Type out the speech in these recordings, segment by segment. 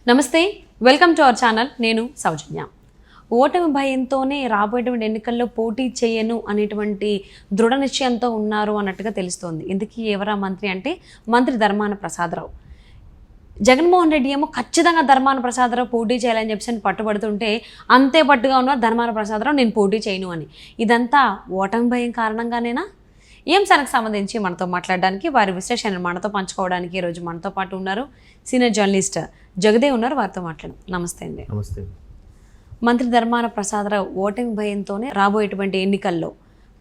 నమస్తే, welcome to our channel. నేను సౌజన్య. ఓటమి భయంతోనే రాబోయేటువంటి ఎన్నికల్లో పోటీ చేయను అనేటువంటి దృఢ నిశ్చయంతో ఉన్నారు అన్నట్టుగా తెలుస్తోంది. ఇందుకీ ఎవరా మంత్రి అంటే మంత్రి ధర్మాన ప్రసాదరావు. జగన్మోహన్ రెడ్డి ఏమో ఖచ్చితంగా ధర్మాన ప్రసాదరావు పోటీ చేయాలని చెప్పి పట్టుబడుతుంటే అంతే పట్టుగా ఉన్న ధర్మాన ప్రసాదరావు నేను పోటీ చేయను అని. ఇదంతా ఓటమి భయం కారణంగానేనా? ఈ అంశానికి సంబంధించి మనతో మాట్లాడడానికి, వారి విశ్లేషణను మనతో పంచుకోవడానికి ఈరోజు మనతో పాటు ఉన్నారు సీనియర్ జర్నలిస్ట్ జగదేవ్ ఉన్నారు. వారితో మాట్లాడడం. నమస్తే అండి. నమస్తే. మంత్రి ధర్మాన ప్రసాదరావు ఓటమి భయంతోనే రాబోయేటువంటి ఎన్నికల్లో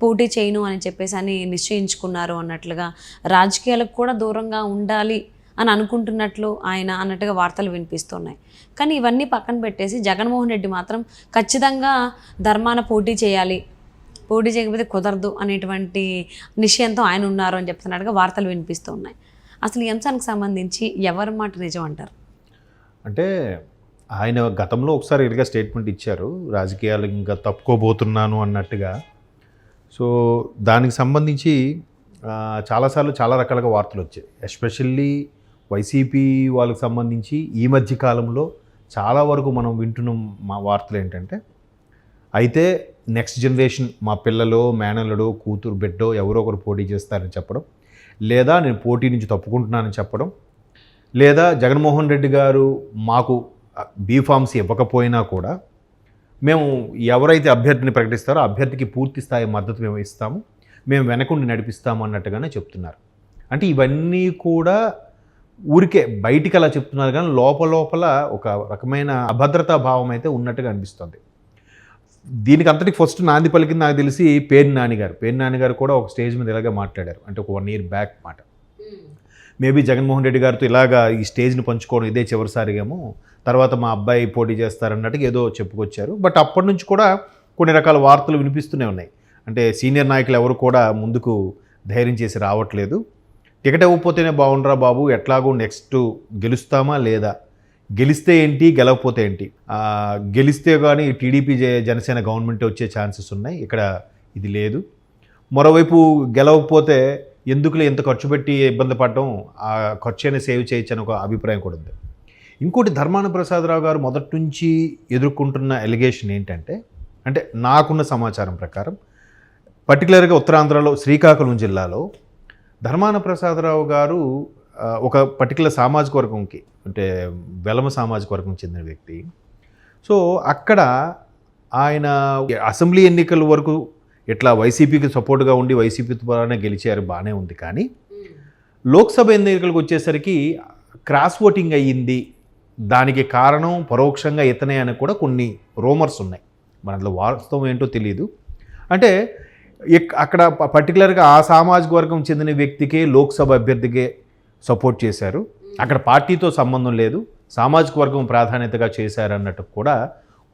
పోటీ చేయను అని చెప్పేసి నిశ్చయించుకున్నారు అన్నట్లుగా, రాజకీయాలకు కూడా దూరంగా ఉండాలి అని అనుకుంటున్నట్లు ఆయన అన్నట్టుగా వార్తలు వినిపిస్తున్నాయి. కానీ ఇవన్నీ పక్కన పెట్టేసి జగన్మోహన్ రెడ్డి మాత్రం ఖచ్చితంగా ధర్మాన పోటీ చేయాలి, పోటీ చేయకపోతే కుదరదు అనేటువంటి నిశ్చయంతో ఆయన ఉన్నారు అని చెప్తున్నట్టుగా వార్తలు వినిపిస్తున్నాయి. అసలు ఈ అంశానికి సంబంధించి ఎవరి మాట నిజం అంటారు? అంటే ఆయన గతంలో ఒకసారి ఇలాగా స్టేట్మెంట్ ఇచ్చారు, రాజకీయాలు ఇంకా తప్పుకోబోతున్నాను అన్నట్టుగా. సో దానికి సంబంధించి చాలాసార్లు చాలా రకాలుగా వార్తలు వచ్చాయి. ఎస్పెషల్లీ వైసీపీ వాళ్ళకి సంబంధించి ఈ మధ్య కాలంలో చాలా వరకు మనం వింటున్న మా వార్తలు ఏంటంటే, అయితే నెక్స్ట్ జనరేషన్ మా పిల్లలో, మేనల్లుడో, కూతురు, బిడ్డో ఎవరో ఒకరు పోటీ చేస్తారని చెప్పడం, లేదా నేను పోటీ నుంచి తప్పుకుంటున్నానని చెప్పడం, లేదా జగన్మోహన్ రెడ్డి గారు మాకు బీఫామ్స్ ఇవ్వకపోయినా కూడా మేము ఎవరైతే అభ్యర్థిని ప్రకటిస్తారో అభ్యర్థికి పూర్తి స్థాయి మద్దతు మేము ఇస్తాము, మేము వెనకుండి నడిపిస్తాము అన్నట్టుగానే చెప్తున్నారు. అంటే ఇవన్నీ కూడా ఊరికే బయటికి అలా చెప్తున్నారు, కానీ లోపల ఒక రకమైన అభద్రతా భావం అయితే ఉన్నట్టుగా అనిపిస్తుంది. దీనికి అంతటికి ఫస్ట్ నాంది పలికింది నాకు తెలిసి పేర్ని నాని గారు కూడా ఒక స్టేజ్ మీద ఇలాగే మాట్లాడారు. అంటే ఒక 1 year బ్యాక్ మాట. మేబీ జగన్మోహన్ రెడ్డి గారితో ఇలాగా ఈ స్టేజ్ని పంచుకోవడం ఇదే చివరిసారిగేమో, తర్వాత మా అబ్బాయి పోటీ చేస్తారన్నట్టుగా ఏదో చెప్పుకొచ్చారు. బట్ అప్పటి నుంచి కూడా కొన్ని రకాల వార్తలు వినిపిస్తూనే ఉన్నాయి. అంటే సీనియర్ నాయకులు ఎవరు కూడా ముందుకు ధైర్యం చేసి రావట్లేదు. టికెట్ ఇవ్వకపోతేనే బాగుండరా బాబు, ఎట్లాగో నెక్స్ట్ గెలుస్తామా లేదా, గెలిస్తే ఏంటి గెలవకపోతే ఏంటి, గెలిస్తే కానీ టీడీపీ జనసేన గవర్నమెంట్ వచ్చే ఛాన్సెస్ ఉన్నాయి, ఇక్కడ ఇది లేదు. మరోవైపు గెలవకపోతే ఎందుకులే ఎంత ఖర్చు పెట్టి ఇబ్బంది పడడం, ఆ ఖర్చు అయినా సేవ్ చేయొచ్చు అని ఒక అభిప్రాయం కూడా ఉంది. ఇంకోటి, ధర్మాన ప్రసాదరావు గారు మొదటి నుంచి ఎదుర్కొంటున్న ఎలిగేషన్ ఏంటంటే, అంటే నాకున్న సమాచారం ప్రకారం పర్టికులర్గా ఉత్తరాంధ్రలో శ్రీకాకుళం జిల్లాలో ధర్మాన ప్రసాదరావు గారు ఒక పర్టికులర్ సామాజిక వర్గంకి, అంటే వెలమ సామాజిక వర్గం చెందిన వ్యక్తి. సో అక్కడ ఆయన అసెంబ్లీ ఎన్నికల వరకు ఇట్లా వైసీపీకి సపోర్ట్గా ఉండి వైసీపీ ద్వారానే గెలిచారు, బాగానే ఉంది. కానీ లోక్సభ ఎన్నికలకు వచ్చేసరికి క్రాస్ ఓటింగ్ అయ్యింది, దానికి కారణం పరోక్షంగా ఇతనే అని కూడా కొన్ని రూమర్స్ ఉన్నాయి. మనలో వాస్తవం ఏంటో తెలియదు. అంటే అక్కడ పర్టికులర్గా ఆ సామాజిక వర్గం చెందిన వ్యక్తికే లోక్సభ అభ్యర్థికే సపోర్ట్ చేశారు, అక్కడ పార్టీతో సంబంధం లేదు, సామాజిక వర్గం ప్రాధాన్యతగా చేశారన్నట్టు కూడా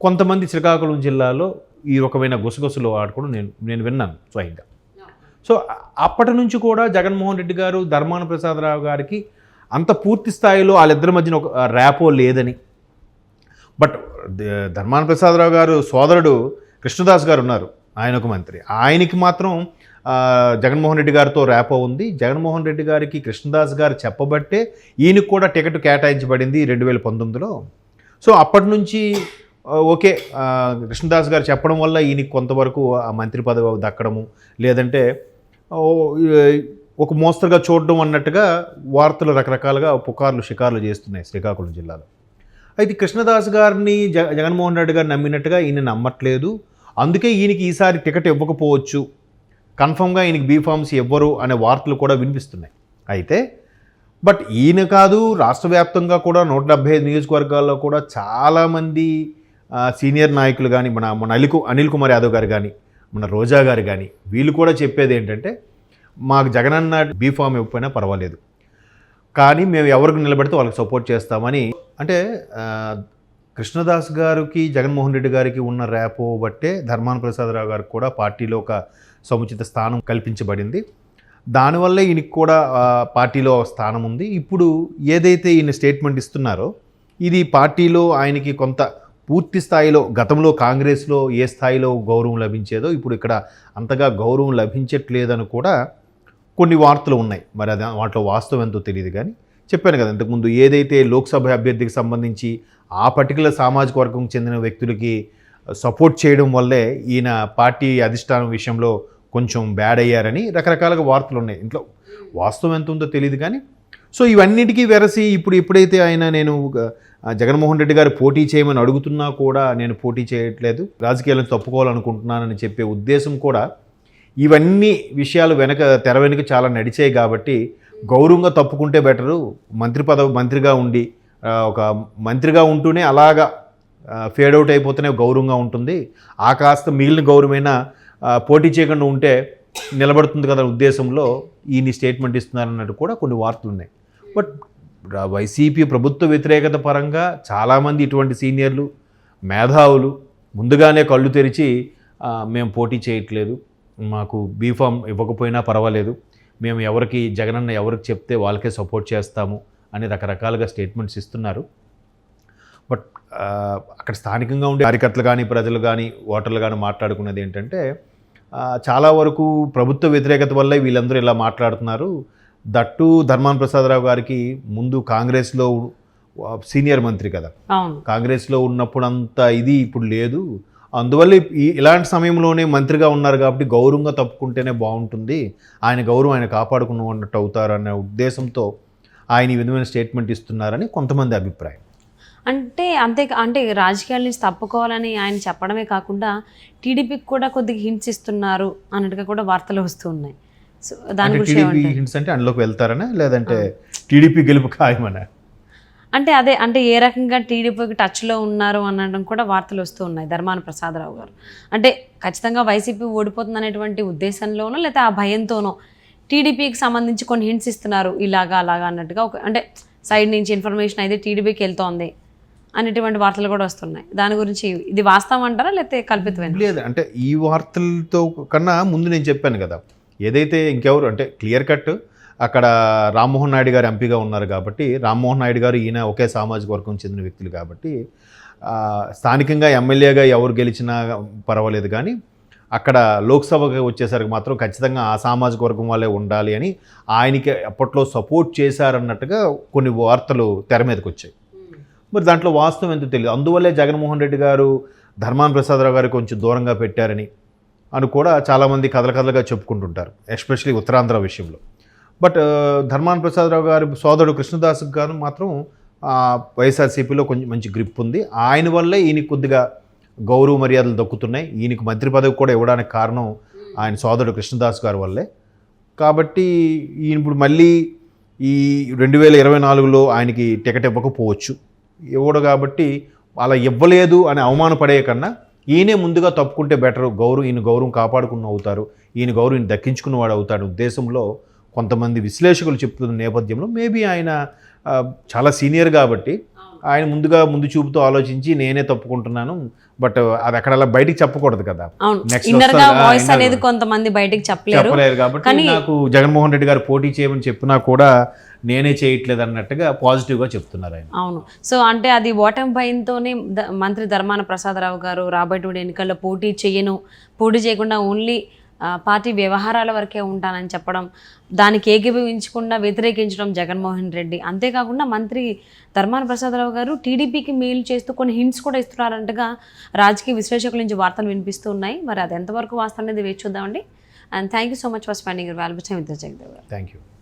కొంతమంది శ్రీకాకుళం జిల్లాలో ఈ రకమైన గుసగుసలు ఆడుకోవడం నేను విన్నాను స్వయంగా. సో అప్పటి నుంచి కూడా జగన్మోహన్ రెడ్డి గారు ధర్మాన ప్రసాదరావు గారికి అంత పూర్తి స్థాయిలో వాళ్ళిద్దరి మధ్యన ఒక ర్యాపో లేదని. బట్ ధర్మాన ప్రసాదరావు గారు సోదరుడు కృష్ణదాస్ గారు ఉన్నారు, ఆయన ఒక మంత్రి, ఆయనకి మాత్రం జగన్మోహన్ రెడ్డి గారితో ర్యాపో ఉంది. జగన్మోహన్ రెడ్డి గారికి కృష్ణదాస్ గారు చెప్పబట్టే ఈయనకు కూడా టికెట్ కేటాయించబడింది 2019లో. సో అప్పటి నుంచి ఓకే, కృష్ణదాస్ గారు చెప్పడం వల్ల ఈయనకి కొంతవరకు ఆ మంత్రి పదవి దక్కడము, లేదంటే ఒక మోస్తరుగా చూడడం అన్నట్టుగా వార్తలు రకరకాలుగా పుకార్లు షికార్లు చేస్తున్నాయి శ్రీకాకుళం జిల్లాలో. అయితే కృష్ణదాస్ గారిని జగన్మోహన్ రెడ్డి గారు నమ్మినట్టుగా ఈయన నమ్మట్లేదు, అందుకే ఈయనకి ఈసారి టికెట్ ఇవ్వకపోవచ్చు, కన్ఫర్మ్గా ఈయనకి బీఫామ్స్ ఇవ్వరు అనే వార్తలు కూడా వినిపిస్తున్నాయి. అయితే బట్ ఈయన కాదు, రాష్ట్ర వ్యాప్తంగా కూడా 175 నియోజకవర్గాల్లో కూడా చాలామంది సీనియర్ నాయకులు కానీ, మన అనిల్ కుమార్ యాదవ్ గారు కానీ, మన రోజా గారు కానీ, వీళ్ళు కూడా చెప్పేది ఏంటంటే, మాకు జగనన్న బీఫామ్ ఇవ్వకపోయినా పర్వాలేదు, కానీ మేము ఎవరికి నిలబడితే వాళ్ళకి సపోర్ట్ చేస్తామని. అంటే కృష్ణదాస్ గారికి జగన్మోహన్ రెడ్డి గారికి ఉన్న ర్యాపో బట్టే ధర్మాన ప్రసాదరావు గారికి కూడా పార్టీలో ఒక సముచిత స్థానం కల్పించబడింది. దానివల్ల ఈయనకి కూడా పార్టీలో స్థానం ఉంది. ఇప్పుడు ఏదైతే ఈయన స్టేట్మెంట్ ఇస్తున్నారో ఇది పార్టీలో ఆయనకి కొంత పూర్తి స్థాయిలో, గతంలో కాంగ్రెస్లో ఏ స్థాయిలో గౌరవం లభించేదో ఇప్పుడు ఇక్కడ అంతగా గౌరవం లభించట్లేదని కూడా కొన్ని వార్తలు ఉన్నాయి. మరి అది వాటిలో వాస్తవం ఎంతో తెలియదు, కానీ చెప్పాను కదా ఇంతకుముందు, ఏదైతే లోక్సభ అభ్యర్థికి సంబంధించి ఆ పర్టికులర్ సామాజిక వర్గం చెందిన వ్యక్తులకి సపోర్ట్ చేయడం వల్లే ఈయన పార్టీ అధిష్టానం విషయంలో కొంచెం బ్యాడ్ అయ్యారని రకరకాలుగా వార్తలు ఉన్నాయి. ఇంట్లో వాస్తవం ఎంత ఉందో తెలియదు కానీ, సో ఇవన్నిటికీ వెరసి ఎప్పుడైతే ఆయన నేను జగన్మోహన్ రెడ్డి గారు పోటీ చేయమని అడుగుతున్నా కూడా నేను పోటీ చేయట్లేదు, రాజకీయాలను తప్పుకోవాలనుకుంటున్నానని చెప్పే ఉద్దేశం కూడా, ఇవన్నీ విషయాలు తెర వెనుక చాలా నడిచాయి కాబట్టి గౌరవంగా తప్పుకుంటే బెటరు, మంత్రిగా ఉండి ఒక మంత్రిగా ఉంటూనే అలాగా ఫేడ్ అవుట్ అయిపోతేనే గౌరవంగా ఉంటుంది, ఆ కాస్త మిగిలిన గౌరవమైన పోటీ చేయకుండా ఉంటే నిలబడుతుంది కదా ఉద్దేశంలో ఈయన స్టేట్మెంట్ ఇస్తున్నారన్నట్టు కూడా కొన్ని వార్తలు ఉన్నాయి. బట్ వైసీపీ ప్రభుత్వ వ్యతిరేకత పరంగా చాలామంది ఇటువంటి సీనియర్లు మేధావులు ముందుగానే కళ్ళు తెరిచి మేము పోటీ చేయట్లేదు, మాకు బీఫామ్ ఇవ్వకపోయినా పర్వాలేదు, మేము జగనన్న ఎవరికి చెప్తే వాళ్ళకే సపోర్ట్ చేస్తాము అని రకరకాలుగా స్టేట్మెంట్స్ ఇస్తున్నారు. బట్ అక్కడ స్థానికంగా ఉండే కార్యకర్తలు కానీ ప్రజలు కానీ ఓటర్లు కానీ మాట్లాడుకున్నది ఏంటంటే, చాలా వరకు ప్రభుత్వ వ్యతిరేకత వల్లే వీళ్ళందరూ ఇలా మాట్లాడుతున్నారు. దట్టు ధర్మాన ప్రసాదరావు గారికి ముందు కాంగ్రెస్లో సీనియర్ మంత్రి కదా, కాంగ్రెస్లో ఉన్నప్పుడంత ఇది ఇప్పుడు లేదు, అందువల్ల ఇలాంటి సమయంలోనే మంత్రిగా ఉన్నారు కాబట్టి గౌరవంగా తప్పుకుంటేనే బాగుంటుంది, ఆయన గౌరవం ఆయన కాపాడుకున్నట్టు అవుతారు అనే ఉద్దేశంతో ఆయన ఈ విధమైన స్టేట్మెంట్ ఇస్తున్నారని కొంతమంది అభిప్రాయం. అంటే రాజకీయాల నుంచి తప్పుకోవాలని ఆయన చెప్పడమే కాకుండా టీడీపీకి కూడా కొద్దిగా హింట్స్ ఇస్తున్నారు అన్నట్టుగా కూడా వార్తలు వస్తూ ఉన్నాయి. సో దాని గురించి హింట్స్ అంటే అందులోకి వెళ్తారనా లేదంటే టీడీపీ గెలుపు ఖాయమనా? అంటే ఏ రకంగా టీడీపీకి టచ్లో ఉన్నారు అనడం కూడా వార్తలు వస్తూ ఉన్నాయి. ధర్మాన ప్రసాదరావు గారు అంటే ఖచ్చితంగా వైసీపీ ఓడిపోతుంది అనేటువంటి ఉద్దేశంలోనో లేకపోతే ఆ భయంతోనో టీడీపీకి సంబంధించి కొన్ని హింట్స్ ఇస్తున్నారు, ఇలాగా అలాగా అన్నట్టుగా అంటే సైడ్ నుంచి ఇన్ఫర్మేషన్ అయితే టీడీపీకి వెళ్తోంది అనేటువంటి వార్తలు కూడా వస్తున్నాయి. దాని గురించి ఇది వాస్తవం అంటారా లేకపోతే కల్పితమైన? లేదు, అంటే ఈ వార్తలతో కన్నా ముందు నేను చెప్పాను కదా, ఏదైతే ఇంకెవరు అంటే క్లియర్ కట్ అక్కడ రామ్మోహన్ నాయుడు గారు ఎంపీగా ఉన్నారు కాబట్టి, రామ్మోహన్ నాయుడు గారు ఈయన ఒకే సామాజిక వర్గం చెందిన వ్యక్తులు కాబట్టి స్థానికంగా ఎమ్మెల్యేగా ఎవరు గెలిచినా పర్వాలేదు, కానీ అక్కడ లోక్సభకి వచ్చేసరికి మాత్రం ఖచ్చితంగా ఆ సామాజిక వర్గం వాళ్ళే ఉండాలి అని ఆయనకి అప్పట్లో సపోర్ట్ చేశారన్నట్టుగా కొన్ని వార్తలు తెర మీదకి వచ్చాయి. మరి దాంట్లో వాస్తవం ఎంతో తెలియదు. అందువల్లే జగన్మోహన్ రెడ్డి గారు ధర్మాన ప్రసాదరావు గారు కొంచెం దూరంగా పెట్టారని కూడా చాలామంది కథలుగా చెప్పుకుంటుంటారు, ఎస్పెషలీ ఉత్తరాంధ్ర విషయంలో. బట్ ధర్మాన ప్రసాదరావు గారి సోదరుడు కృష్ణదాస్ గారు మాత్రం వైఎస్ఆర్సీపీలో కొంచెం మంచి గ్రిప్ ఉంది, ఆయన వల్లే ఈయనకి కొద్దిగా గౌరవ మర్యాదలు దక్కుతున్నాయి, ఈయనకు మంత్రి పదవి కూడా ఇవ్వడానికి కారణం ఆయన సోదరుడు కృష్ణదాస్ గారి వల్లే. కాబట్టి ఈయన ఇప్పుడు మళ్ళీ ఈ 2024లో ఆయనకి టికెట్ ఇవ్వకపోవచ్చు, ఇవ్వడు కాబట్టి అలా ఇవ్వలేదు అని అవమానపడే కన్నా ఈయనే ముందుగా తప్పుకుంటే బెటర్, ఈయన గౌరవం కాపాడుకున్న అవుతారు, ఈయన గౌరవం ఈయన దక్కించుకున్నవాడు అవుతాడు ఉద్దేశంలో కొంతమంది విశ్లేషకులు చెప్తున్న నేపథ్యంలో మేబీ ఆయన చాలా సీనియర్ కాబట్టి ఆయన ముందు చూపుతూ ఆలోచించి నేనే తప్పుకుంటున్నాను, బట్ అది అక్కడ అలా బయటికి చెప్పకూడదు కదా, కొంతమంది బయటికి చెప్పలేరు కాబట్టి నాకు జగన్మోహన్ రెడ్డి గారు పోటీ చేయమని చెప్పినా కూడా నేనే చేయట్లేదు అన్నట్టుగా పాజిటివ్గా చెప్తున్నారు ఆయన. అవును, సో అంటే అది ఓటమి భయంతోనే మంత్రి ధర్మాన ప్రసాదరావు గారు రాబోయే ఎన్నికల్లో పోటీ చేయకుండా ఓన్లీ పార్టీ వ్యవహారాల వరకే ఉంటానని చెప్పడం, దానికి ఏకీభవించకుండా వ్యతిరేకించడం జగన్మోహన్ రెడ్డి. అంతేకాకుండా మంత్రి ధర్మాన ప్రసాదరావు గారు టీడీపీకి మెయిల్ చేస్తూ కొన్ని హింట్స్ కూడా ఇస్తున్నారంటగా రాజకీయ విశ్లేషకుల నుంచి వార్తలు వినిపిస్తూ ఉన్నాయి. మరి అది ఎంతవరకు వాస్తవం అనేది వేచి చూద్దామండి. And thank you so much for spending your valuable time with Jagadev garu. Thank you.